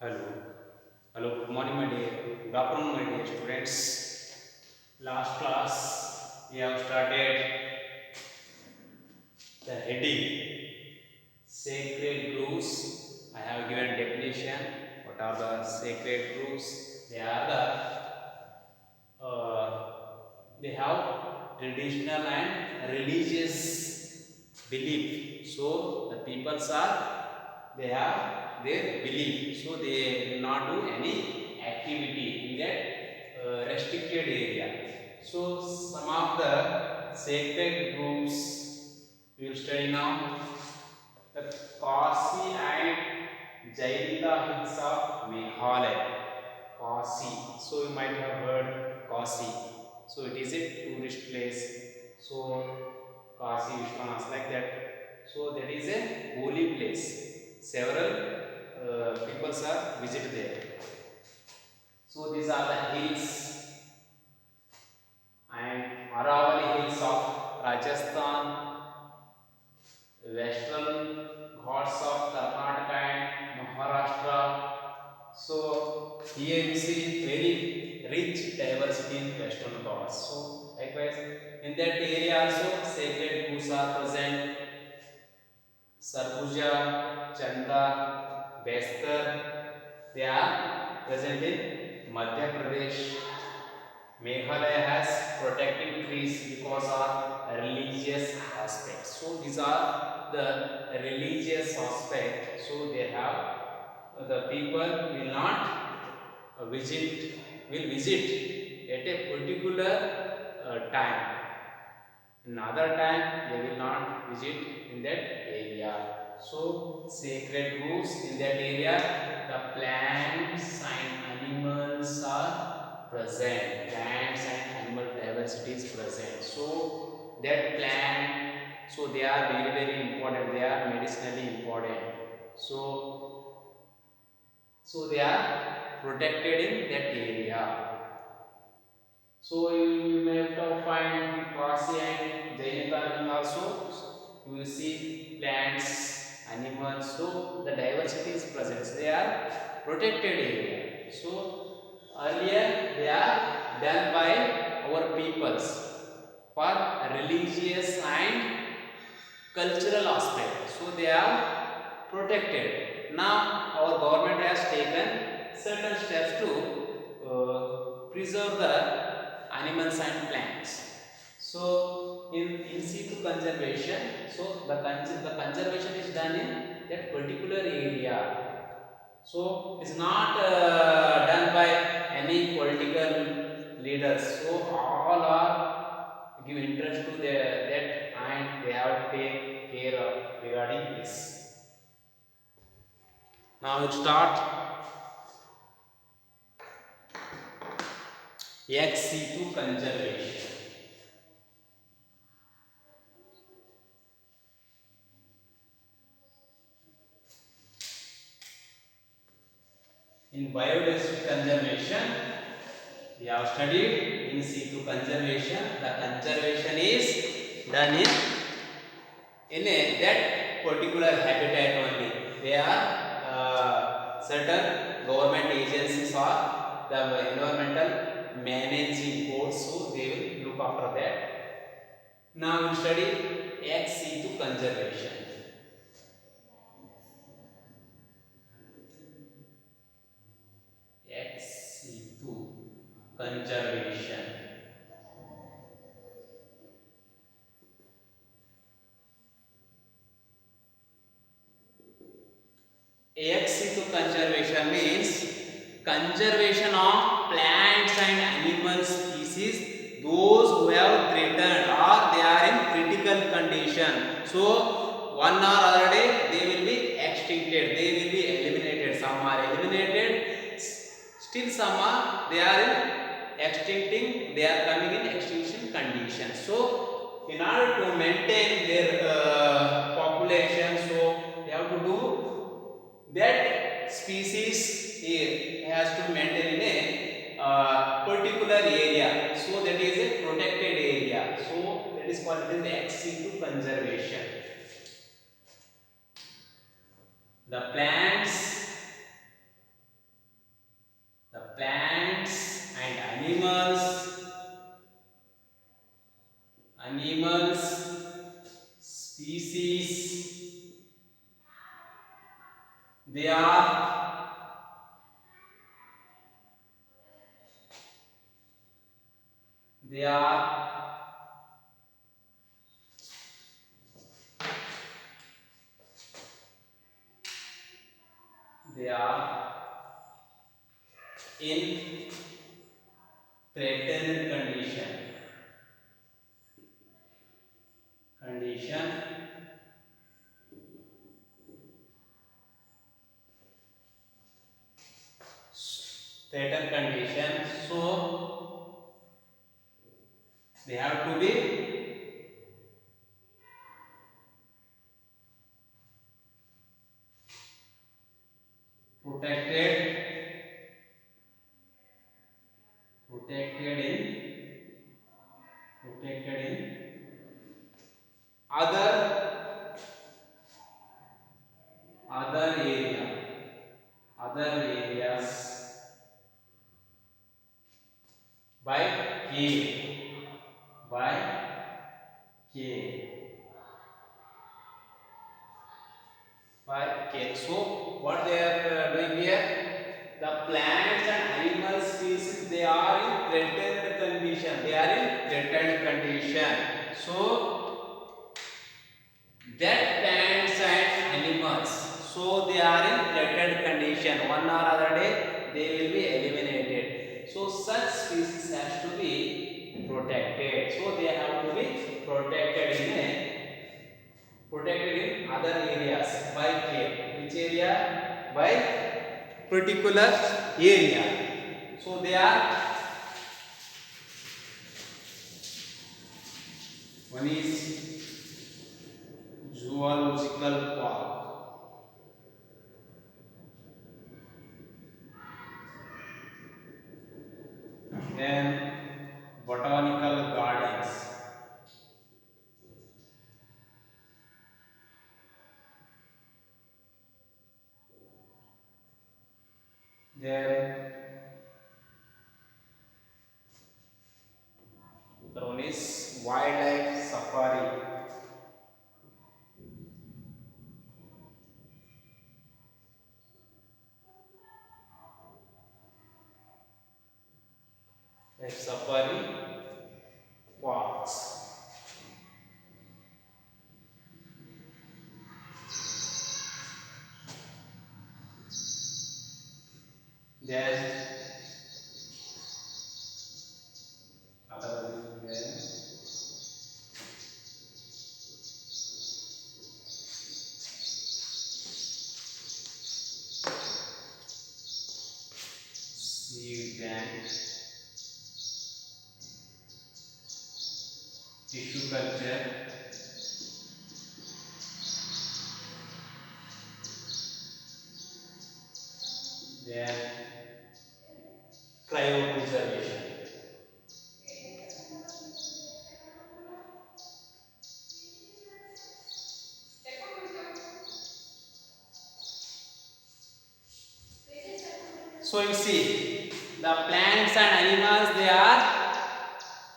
Hello. Hello. Good morning, my dear. Good afternoon, my dear students. Last class, we have started the heading Sacred Groves. I have given definition. What are the sacred groves? Uh, they have traditional and religious belief. So the peoples are they have their belief. So they will not do any activity in that restricted area. So some of the sacred groups we will study now. The Kasi and Jainita hills of Meghalaya. Kasi. So you might have heard Kasi. So it is a tourist place. So Kasi Vishwanath like that. So that is a holy place. Several people are visit there. So these are the hills and Aravalli hills of Rajasthan, Western Ghats of Karnataka and Maharashtra. So here you see very rich diversity in Western Ghats. So likewise in that area also sacred groves are present. Sarguja, Chanda, Bestar, they are present in Madhya Pradesh. Meghalaya has protected trees because of religious aspects. So these are the religious aspect. So they have the people will not visit at a particular time. Another time they will not visit in that area. So sacred groves in that area, the plants and animals are present. Plants and animal diversity is present. So that plant, so they are very important. They are medicinally important. So they are protected in that area. So you may have to find Kasi and Jainita also. You will see plants, animals. So the diversity is present. They are protected area. So earlier they are done by our peoples for religious and cultural aspect. So they are protected. Now our government has taken certain steps to preserve the animals and plants. So in situ conservation, so the conservation is done in that particular area. So it's not done by any political leaders. So all are give interest to that and they have to take care of regarding this. Now we start ex situ conservation. In biodiversity conservation, we have studied in situ conservation. The conservation is done in that particular habitat only. There are certain government agencies or the environmental managing boards, so they will look after that. Now we study ex situ conservation. Ex situ conservation. Ex situ conservation means conservation of plants and animal species those who have threatened or they are in critical condition. So one or other day they will be extincted, they will be eliminated. Some are eliminated, still some are they are in extincting, they are coming in extinction condition. So in order to maintain their population, so they have to do that species has to maintain in a particular area. So that is a protected area. So that is called as ex situ conservation. The plants they are they are they are in threatened condition threatened condition, so they have to be protected protected in other other area other areas by by K by K. So what they are doing here? The plants and animal species, they are in threatened condition. They are in threatened condition. So that plants and animals, so they are in threatened condition. One or other day they will be eliminated. So such species has to be protected. So they have to be protected in other areas by K. Which area? By particular area. So they are, one is zoological park, then botanical gardens, then one is wildlife safari, safari parks. Then other than seed bank, tissue culture, then cryopreservation. So you see, the plants and animals, they are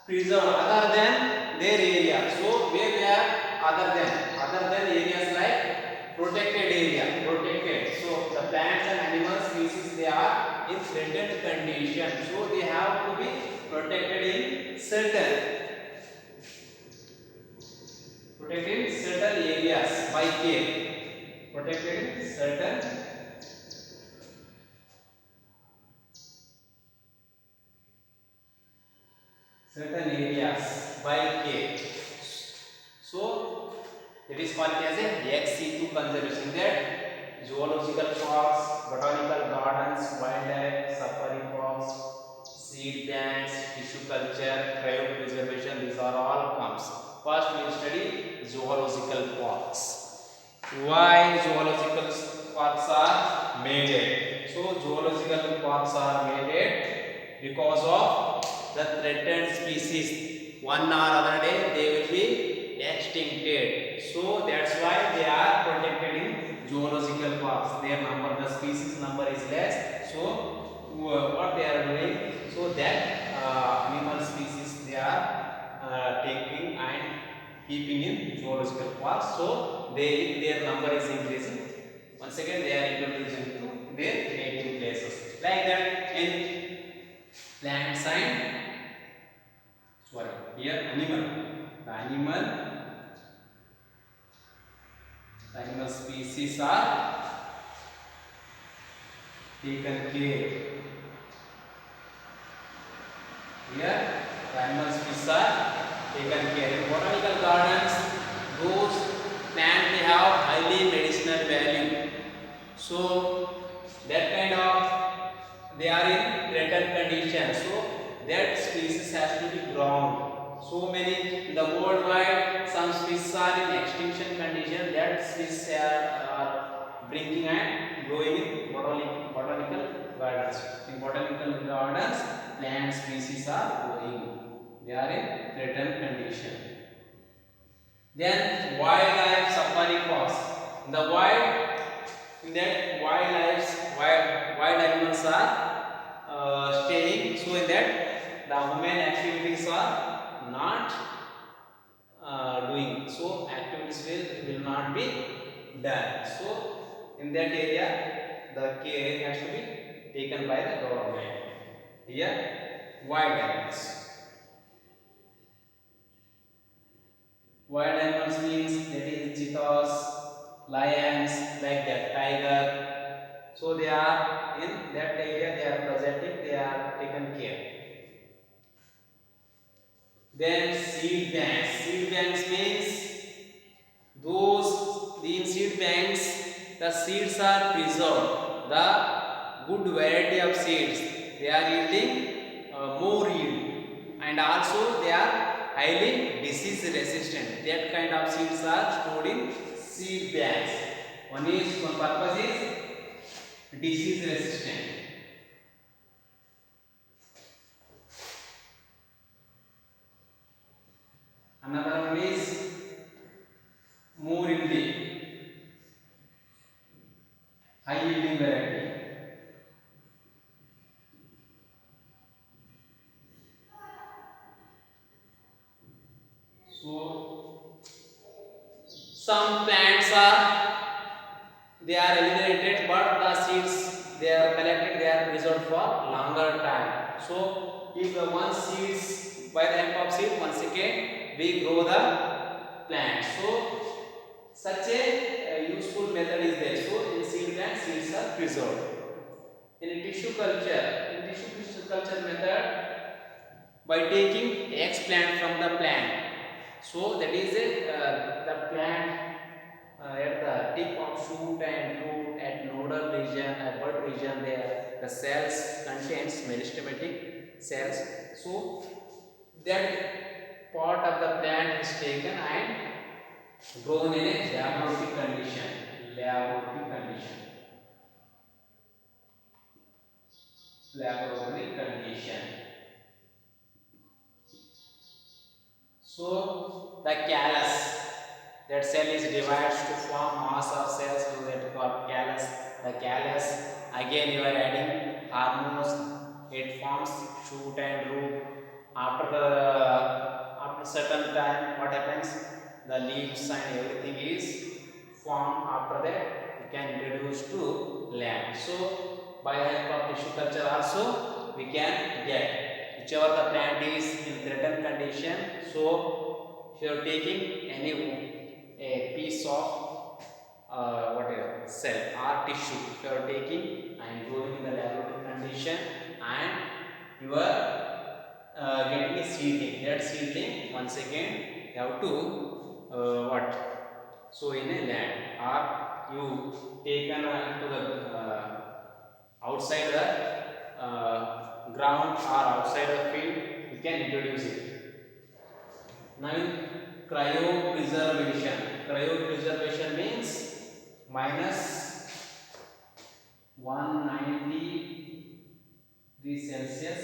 preserved other than their area. So where they are other than areas like protected area, protected. So the plants and animal species, they are in threatened condition. So they have to be protected in certain areas by care. Protected in certain areas by care. So it is called as a ex situ conservation. That zoological parks, botanical gardens, wildlife safari parks, seed banks, tissue culture, cryopreservation, these are all comes. First we will study zoological parks. Why zoological parks are made? So zoological parks are made because of the threatened species. One or other day they will be extincted. So that's why they are protected in zoological parks. Their number, the species number is less. So what they are doing? So that animal species, they are taking and keeping in zoological parks. So their number is increasing. Once again they are introducing species are taken care. Here, the animal species are taken care. In botanical gardens, those plants they have highly medicinal value. So that kind of they are in threatened condition. So that species has to be ground. So many in the worldwide, some species are in extinction condition. That species are bringing and growing in botanical gardens. In botanical gardens, plant species are growing. They are in threatened condition. Then wildlife safari costs. In the wild, in that wild animals are staying. So in that the human activities are not doing. So activities will not be done. So in that area, the care has to be taken by the government. Here, wild animals. Wild animals means that is cheetahs, lions, like that, tiger. So they are in that area, they are presenting, they are taken care. Then seed banks. Seed banks means those in seed banks the seeds are preserved. The good variety of seeds they are yielding more yield, and also they are highly disease resistant. That kind of seeds are stored in seed banks. One purpose is disease resistant. Another one is more yielding, high yielding variety. So some plants are they are eliminated, but the seeds they are collected, they are preserved for longer time. So if one seeds by the help of seed, once again we grow the plant. So such a useful method is there. So in seed plant, seeds are preserved. In tissue culture method, by taking explant from the plant. So that is the plant at the tip of shoot and root at nodal region, at bud region there the cells contains meristematic cells. So that part of the plant is taken and grown in a laboratory condition. Laboratory condition. Laboratory condition. So the callus, that cell is divided to form mass of cells, so that called callus. The callus, again you are adding hormones, it forms shoot and root. After certain time, what happens? The leaves and everything is formed. After that, you can introduce to land. So by help of tissue culture also we can get whichever the plant is in threatened condition. So if you are taking any a piece of whatever cell or tissue, if you are taking and growing in the laboratory condition, and you are getting a seedling, that seedling once again you have to what? So in a land, or you taken into the outside the ground or outside the field, you can introduce it. Now in cryopreservation means minus 190 degrees Celsius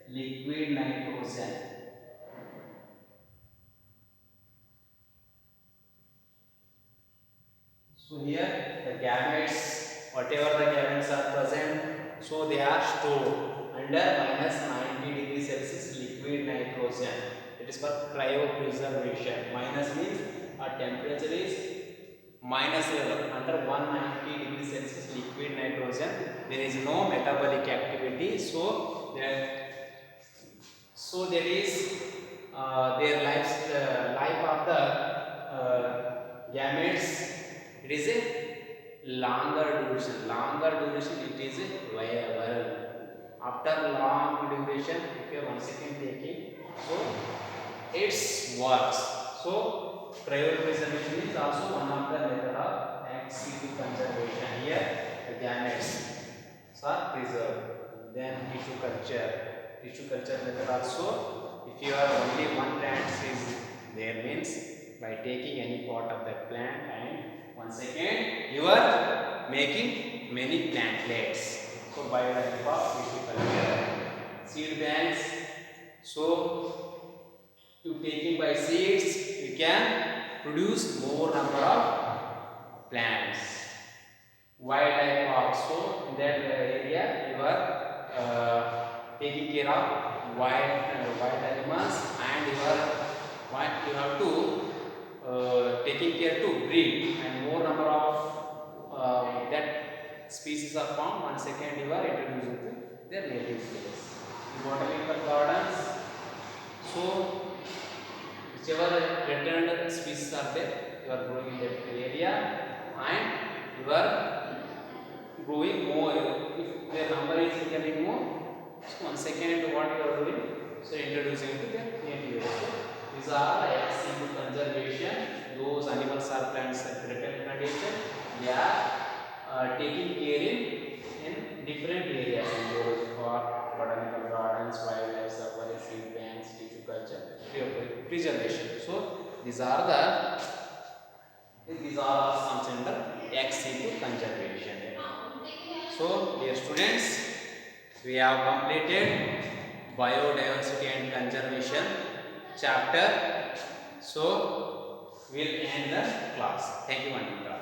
liquid nitrogen. So here the gametes, whatever the gametes are present, so they are stored under minus 90 degrees Celsius liquid nitrogen. It is for cryopreservation. Minus means our temperature is minus level, under 190 degrees Celsius liquid nitrogen. There is no metabolic activity. So there is their life of the gametes. It is a longer duration. Longer duration it is viable. After long duration, if you are 1 second taking, so it's works. So cryopreservation is also one of the method of ex situ conservation. Here the gametes are preserved. Then tissue culture method also, if you are only one plant is there, means by taking any part of that plant and 1 second you are making many plantlets. So biotype of tissue culture. Seed banks, so you taking by seeds you can produce more number of plants. Wildlife park, so in that area you are taking care of wild animals, and you have to taking care to breed, and more number of that species are found. 1 second you are introducing to their native place. In botanical gardens, so whichever returned species are there, you are growing in that area, and you are growing more. If their number is becoming more, so 1 second what you are doing, so introducing to their native area. These are ex situ conservation. Those animals or plants are threatened condition, they are taking care in different areas, in zoology park, botanical gardens, wildlife safari, seed banks, tissue culture, preservation. So these are some under ex situ conservation. So dear students, we have completed biodiversity and conservation chapter. So we'll end the class. Thank you, Anita.